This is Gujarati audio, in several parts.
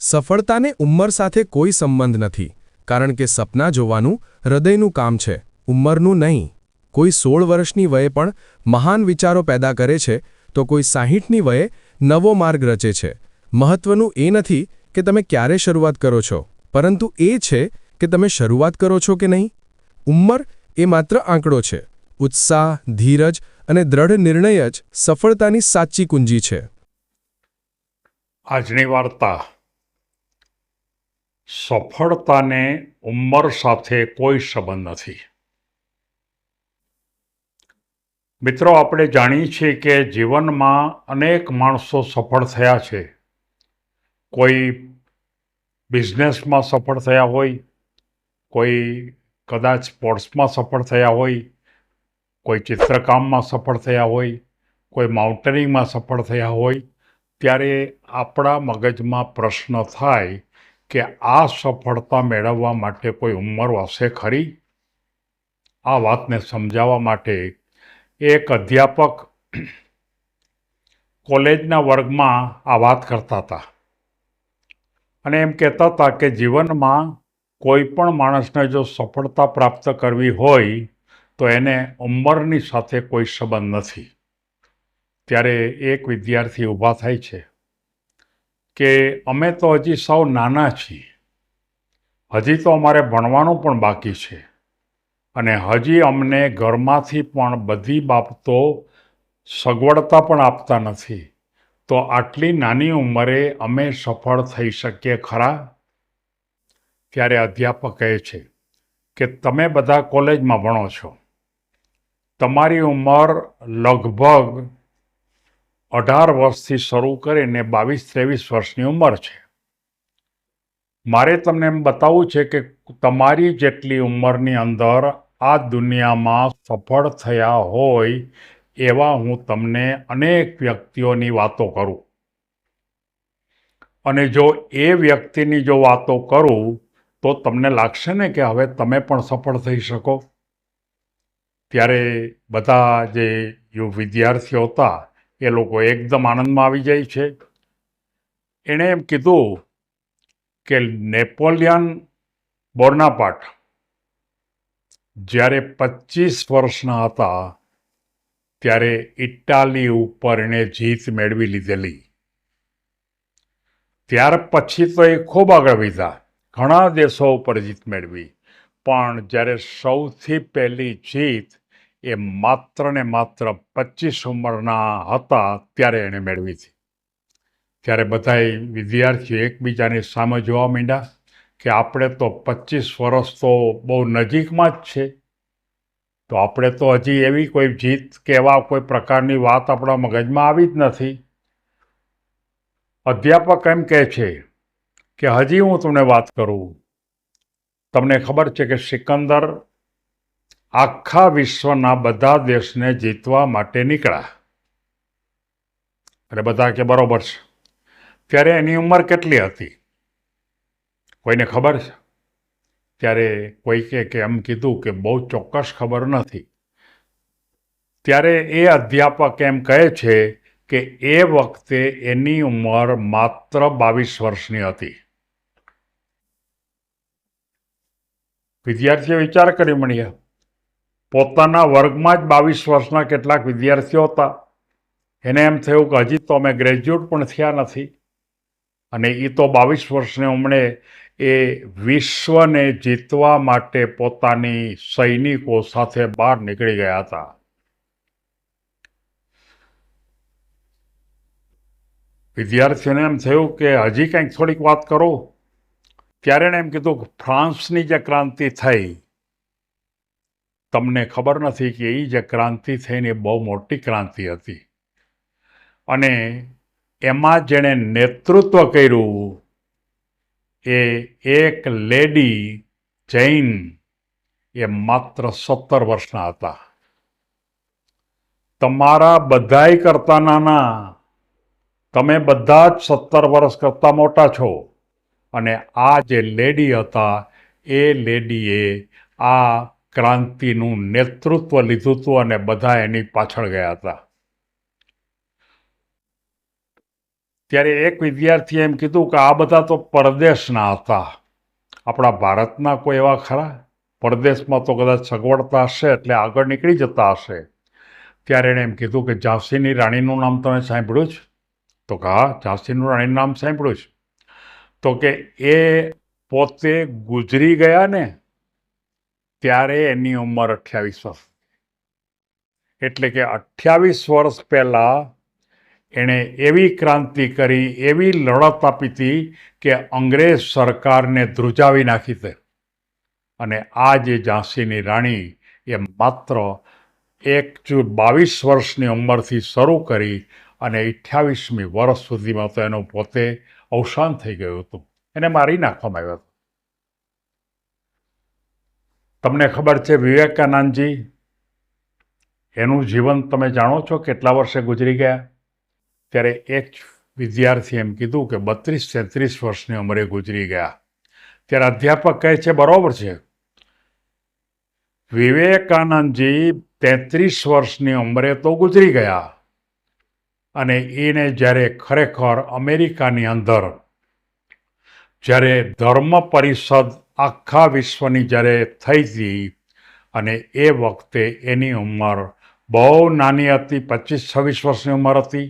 સફળતાને ઉંમર સાથે કોઈ સંબંધ નથી, કારણ કે સપના જોવાનું હૃદયનું કામ છે, ઉંમરનું નહીં. કોઈ 16 વર્ષની વયે પણ મહાન વિચારો પેદા કરે છે, તો કોઈ 60ની વયે નવો માર્ગ રચે છે. મહત્વનું એ નથી કે તમે ક્યારે શરૂઆત કરો છો, પરંતુ એ છે કે તમે શરૂઆત કરો છો કે નહીં. ઉંમર એ માત્ર આંકડો છે. ઉત્સાહ, ધીરજ અને દ્રઢ નિર્ણય જ સફળતાની સાચી કુંજી છે. આજની વાર્તા. સફળતાને ઉંમર સાથે કોઈ સંબંધ નથી. મિત્રો, આપણે જાણીએ છીએ કે જીવનમાં અનેક માણસો સફળ થયા છે. કોઈ બિઝનેસમાં સફળ થયા હોય, કોઈ કદાચ સ્પોર્ટ્સમાં સફળ થયા હોય, કોઈ ચિત્રકામમાં સફળ થયા હોય, કોઈ માઉન્ટેનિંગમાં સફળ થયા હોય. ત્યારે આપણા મગજમાં પ્રશ્ન થાય કે આ સફળતા મેળવવા માટે કોઈ ઉંમર હશે ખરી? આ વાતને સમજાવવા માટે એક અધ્યાપક કોલેજના વર્ગમાં આ વાત કરતા હતા અને એમ કહેતા હતા કે જીવનમાં કોઈ પણ માણસને જો સફળતા પ્રાપ્ત કરવી હોય તો એને ઉંમરની સાથે કોઈ સંબંધ નથી. ત્યારે એક વિદ્યાર્થી ઊભા થાય છે કે અમે તો હજી સાવ નાના છીએ, હજી તો અમારે ભણવાનું પણ બાકી છે અને હજી અમને ઘરમાંથી પણ બધી બાબતો સગવડતા પણ આપતા નથી, તો આટલી નાની ઉંમરે અમે સફળ થઈ શકીએ ખરા? ત્યારે અધ્યાપક કહે છે કે તમે બધા કોલેજમાં ભણો છો, તમારી ઉંમર લગભગ 18 વર્ષથી શરૂ કરીને 22-23 વર્ષની ઉંમર છે. મારે તમને એમ બતાવવું છે કે તમારી જેટલી ઉંમરની અંદર આ દુનિયામાં સફળ થયા હોય એવા હું તમને અનેક વ્યક્તિઓની વાતો કરું, અને જો એ વ્યક્તિની જો વાતો કરું તો તમને લાગશે ને કે હવે તમે પણ સફળ થઈ શકો. ત્યારે બધા જે વિદ્યાર્થીઓ હતા એ લોકો એકદમ આનંદમાં આવી જાય છે. એણે એમ કીધું કે નેપોલિયન બોનાપાર્ટ જ્યારે 25 વર્ષના હતા ત્યારે ઇટાલી ઉપર એણે જીત મેળવી લીધેલી. ત્યાર પછી તો એ ખૂબ આગળ વધ્યા, ઘણા દેશો ઉપર જીત મેળવી, પણ જ્યારે સૌથી પહેલી જીત એ માત્ર ને માત્ર 25 ઉંમરના હતા ત્યારે એણે મેળવી હતી. ત્યારે બધાએ વિદ્યાર્થીઓ એકબીજાની સામે જોવા માંડ્યા કે આપણે તો 25 વર્ષ તો બહુ નજીકમાં જ છે, તો આપણે તો હજી એવી કોઈ જીત કે એવા કોઈ પ્રકારની વાત આપણા મગજમાં આવી જ નથી. અધ્યાપક એમ કહે છે કે હજી હું તમને વાત કરું. તમને ખબર છે કે સિકંદર આખા વિશ્વના બધા દેશને જીતવા માટે નીકળ્યા. એટલે બધા કે બરોબર છે. ત્યારે એની ઉંમર કેટલી હતી? કોઈને ખબર છે? ત્યારે કોઈ કે એમ કીધું કે બહુ ચોક્કસ ખબર નથી. ત્યારે એ અધ્યાપક એમ કહે છે કે એ વખતે એની ઉંમર માત્ર 22 વર્ષની હતી. વિદ્યાર્થીઓ વિચાર કરી મળ્યા. પોતાના વર્ગમાં જ 22 વર્ષના કેટલાક વિદ્યાર્થીઓ હતા. એને એમ થયું કે હજી તો અમે ગ્રેજ્યુએટ પણ થયા નથી, અને એ તો 22 વર્ષની ઉંમરે એ વિશ્વને જીતવા માટે પોતાની સૈનિકો સાથે બહાર નીકળી ગયા હતા. વિદ્યાર્થીઓને એમ થયું કે હજી કંઈક થોડીક વાત કરો. ત્યારે એણે એમ કીધું કે ફ્રાન્સની જે ક્રાંતિ થઈ, તમને ખબર નથી કે એ જે ક્રાંતિ થઈને એ બહુ મોટી ક્રાંતિ હતી, અને એમાં જેણે નેતૃત્વ કર્યું એ એક લેડી જૈન, એ માત્ર 17 વર્ષના હતા. તમારા બધાય કરતા નાના, તમે બધા જ 17 વર્ષ કરતા મોટા છો, અને આ જે લેડી હતા એ લેડીએ આ ક્રાંતિનું નેતૃત્વ લીધું હતું અને બધા એની પાછળ ગયા હતા. ત્યારે એક વિદ્યાર્થીએ એમ કીધું કે આ બધા તો પરદેશના હતા, આપણા ભારતના કોઈ એવા ખરા? પરદેશમાં તો કદાચ સગવડતા હશે એટલે આગળ નીકળી જતા હશે. ત્યારે એણે એમ કીધું કે ઝાંસીની રાણીનું નામ તમે સાંભળ્યું છે? તો કે હા, ઝાંસીનું રાણીનું નામ સાંભળ્યું છે. તો કે એ પોતે ગુજરી ગયા ને ત્યારે એની ઉંમર 28 વર્ષ, એટલે કે 28 વર્ષ પહેલાં એણે એવી ક્રાંતિ કરી, એવી લડત આપી હતી કે અંગ્રેજ સરકારને ધ્રુજાવી નાખી હતી. અને આ જે ઝાંસીની રાણી એ માત્ર 22 વર્ષની ઉંમરથી શરૂ કરી અને 28મી વર્ષ સુધીમાં તો એનું પોતે અવસાન થઈ ગયું હતું, એને મારી નાખવામાં આવ્યો હતો. તમને ખબર છે વિવેકાનંદજી, એનું જીવન તમે જાણો છો કેટલા વર્ષે ગુજરી ગયા? ત્યારે એક વિદ્યાર્થી એમ કીધું કે 32-33 વર્ષની ઉંમરે ગુજરી ગયા. ત્યારે અધ્યાપક કહે છે બરોબર છે, વિવેકાનંદજી 33 વર્ષની ઉંમરે તો ગુજરી ગયા, અને એને જ્યારે ખરેખર અમેરિકાની અંદર જ્યારે ધર્મ પરિષદ આખા વિશ્વની જ્યારે થઈ હતી અને એ વખતે એની ઉંમર બહુ નાની હતી, 25-26 વર્ષની ઉંમર હતી.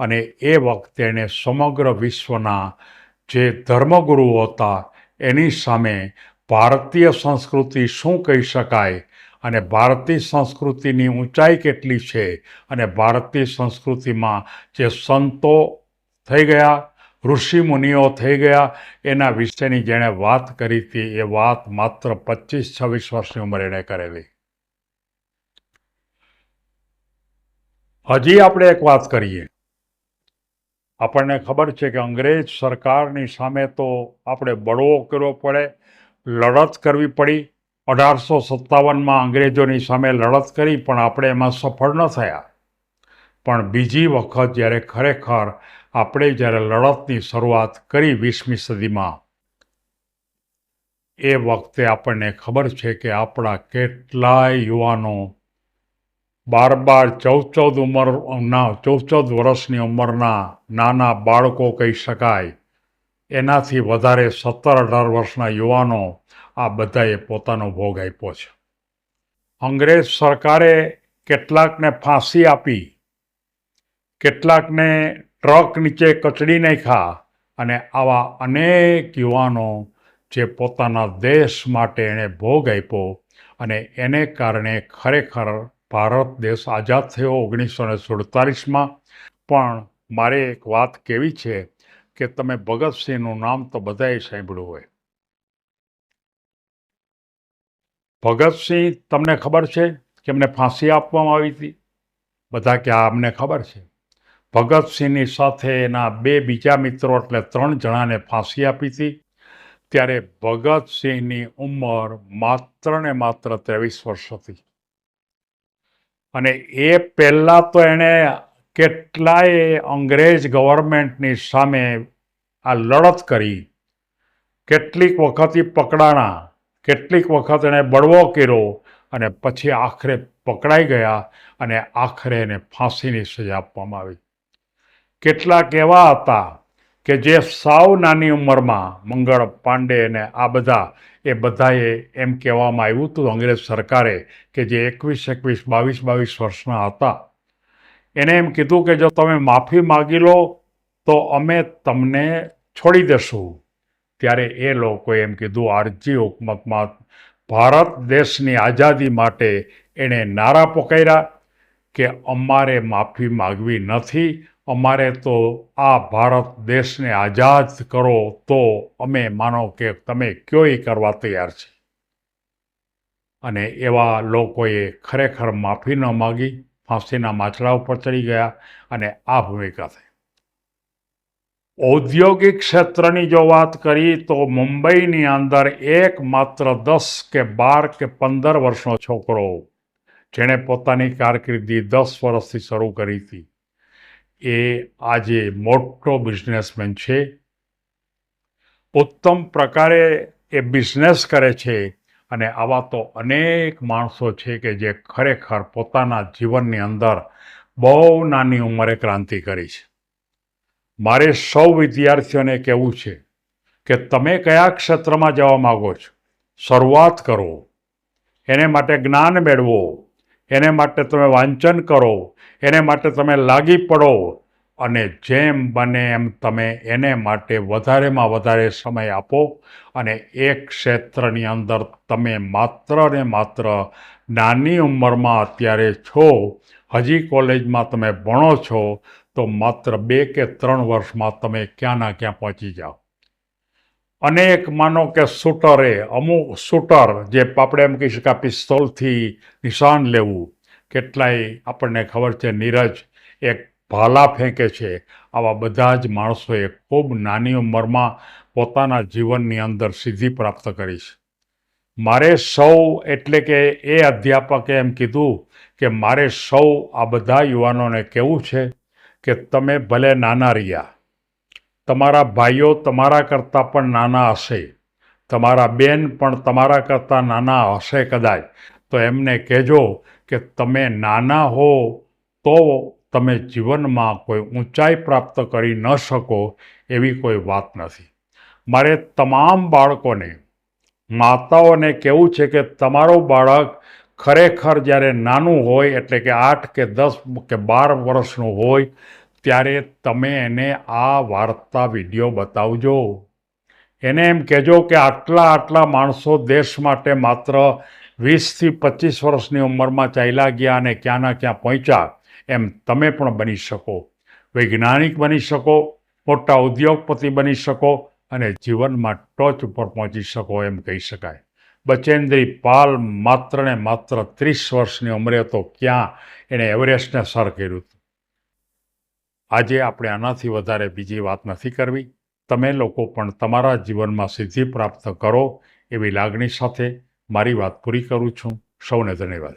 અને એ વખતે એણે સમગ્ર વિશ્વના જે ધર્મગુરુઓ હતા એની સામે ભારતીય સંસ્કૃતિ શું કહી શકાય અને ભારતીય સંસ્કૃતિની ઊંચાઈ કેટલી છે અને ભારતીય સંસ્કૃતિમાં જે સંતો થઈ ગયા, ઋષિમુનિઓ થઈ ગયા, એના વિશેની જેણે વાત કરી હતી એ વાત માત્ર 25-26 વર્ષની ઉંમરે એણે કરેલી. હજી આપણે એક વાત કરીએ. આપણને ખબર છે કે અંગ્રેજ સરકારની સામે તો આપણે બળવો કરવો પડે, લડત કરવી પડી. 1857માં અંગ્રેજોની સામે લડત કરી પણ આપણે એમાં સફળ ન થયા. પણ બીજી વખત જ્યારે ખરેખર આપણે જ્યારે લડતની શરૂઆત કરી 20મી સદીમાં, એ વખતે આપણને ખબર છે કે આપણા કેટલાય યુવાનો 14 વર્ષની ઉંમરના નાના બાળકો કહી શકાય, એનાથી વધારે 17-18 વર્ષના યુવાનો, આ બધાએ પોતાનો ભોગ આપ્યો છે. અંગ્રેજ સરકારે કેટલાકને ફાંસી આપી, કેટલાકને ટ્રક નીચે કચડી નાખ્યા, અને આવા અનેક યુવાનો જે પોતાના દેશ માટે એણે ભોગ આપ્યો, અને એને કારણે ખરેખર ભારત દેશ આઝાદ થયો 1947માં. પણ મારે એક વાત કહેવી છે કે તમે ભગતસિંહનું નામ તો બધાએ સાંભળ્યું હોય. ભગતસિંહ, તમને ખબર છે કે એમને ફાંસી આપવામાં આવી હતી? બધા કે અમને ખબર છે. ભગતસિંહની સાથે એના 2 બીજા મિત્રો એટલે 3 જણાને ફાંસી આપી હતી. ત્યારે ભગતસિંહની ઉંમર માત્ર ને માત્ર 23 વર્ષ હતી. અને એ પહેલાં તો એણે કેટલાય અંગ્રેજ ગવર્મેન્ટની સામે આ લડત કરી, કેટલીક વખત પકડાણા, કેટલીક વખત એણે બળવો કર્યો, અને પછી આખરે પકડાઈ ગયા અને આખરે એને ફાંસીની સજા આપવામાં આવી. કેટલાક એવા હતા કે જે સાવ નાની ઉંમરમાં, મંગળ પાંડે અને આ બધા, એ બધાએ એમ કહેવામાં આવ્યું હતું અંગ્રેજ સરકારે કે જે 21-21, 22-22 વર્ષના હતા, એને એમ કીધું કે જો તમે માફી માગી લો તો અમે તમને છોડી દેશું. ત્યારે એ લોકોએ એમ કીધું, આરજી હુકુમતમાં ભારત દેશની આઝાદી માટે એણે નારા પોકાર્યા કે અમારે માફી માગવી નથી, અમારે તો આ ભારત દેશને આઝાદ કરો તો અમે માનો કે તમે કયો એ કરવા તૈયાર છે. અને એવા લોકોએ ખરેખર માફી ન માગી, ફાંસીના માછલા ઉપર ચડી ગયા, અને આ ભૂમિકા થઈ. ઔદ્યોગિક ક્ષેત્રની જો વાત કરી તો મુંબઈની અંદર એક માત્ર 10 કે 12 કે 15 વર્ષનો છોકરો જેણે પોતાની કારકિર્દી 10 વર્ષથી શરૂ કરી હતી, એ આજે મોટો બિઝનેસમેન છે. ઉત્તમ પ્રકારે એ બિઝનેસ કરે છે. અને આવા તો અનેક માણસો છે કે જે ખરેખર પોતાના જીવનની અંદર બહુ નાની ઉંમરે ક્રાંતિ કરી છે. મારે સૌ વિદ્યાર્થીઓને કહેવું છે કે તમે કયા ક્ષેત્રમાં જવા માગો છો, શરૂઆત કરો. એને માટે જ્ઞાન મેળવો, એને માટે તમે વાંચન કરો, એને માટે તમે લાગી પડો અને જેમ બને એમ તમે એને માટે વધારેમાં વધારે સમય આપો. અને એ ક્ષેત્રની અંદર તમે માત્ર ને માત્ર નાની ઉંમરમાં અત્યારે છો, હજી કોલેજમાં તમે ભણો છો, તો માત્ર 2 કે 3 વર્ષમાં તમે ક્યાં ના ક્યાં પહોંચી જાઓ. અનેક માનો કે અમુક શૂટર જે આપણે એમ કહી શકાય પિસ્તોલથી નિશાન લેવું, કેટલાય આપણને ખબર છે નીરજ એક ભાલા ફેંકે છે. આવા બધા જ માણસોએ ખૂબ નાની ઉંમરમાં પોતાના જીવનની અંદર સિદ્ધિ પ્રાપ્ત કરી છે. મારે સૌ એટલે કે એ અધ્યાપકે એમ કીધું કે મારે સૌ આ બધા યુવાનોને કહેવું છે કે તમે ભલે નાના રહ્યા, તમારા ભાઈઓ તમારા કરતાં પણ નાના હશે, તમારા બેન પણ તમારા કરતાં નાના હશે કદાચ, તો એમને કહેજો કે તમે નાના હો તો તમે જીવનમાં કોઈ ઊંચાઈ પ્રાપ્ત કરી ન શકો એવી કોઈ વાત નથી. મારે તમામ બાળકોને, માતાઓને કહેવું છે કે તમારું બાળક ખરેખર જ્યારે નાનું હોય એટલે કે 8 કે 10 કે 12 વર્ષનું હોય ત્યારે તમે એને આ વાર્તા વિડીયો બતાવજો. એને એમ કહેજો કે આટલા માણસો દેશ માટે માત્ર 20થી 25 વર્ષની ઉંમરમાં ચાલ્યા ગયા અને ક્યાંના ક્યાં પહોંચ્યા, એમ તમે પણ બની શકો, વૈજ્ઞાનિક બની શકો, મોટા ઉદ્યોગપતિ બની શકો અને જીવનમાં ટોચ ઉપર પહોંચી શકો એમ કહી શકાય. બચેન્દ્રી પાલ માત્ર ને માત્ર 30 વર્ષની ઉંમરે તો ક્યાં એણે એવરેસ્ટને સર કર્યું હતું. આજે આપણે આનાથી વધારે બીજી વાત નથી કરવી. તમે લોકો પણ તમારા જીવનમાં સિદ્ધિ પ્રાપ્ત કરો એવી લાગણી સાથે મારી વાત પૂરી કરું છું. સૌને ધન્યવાદ.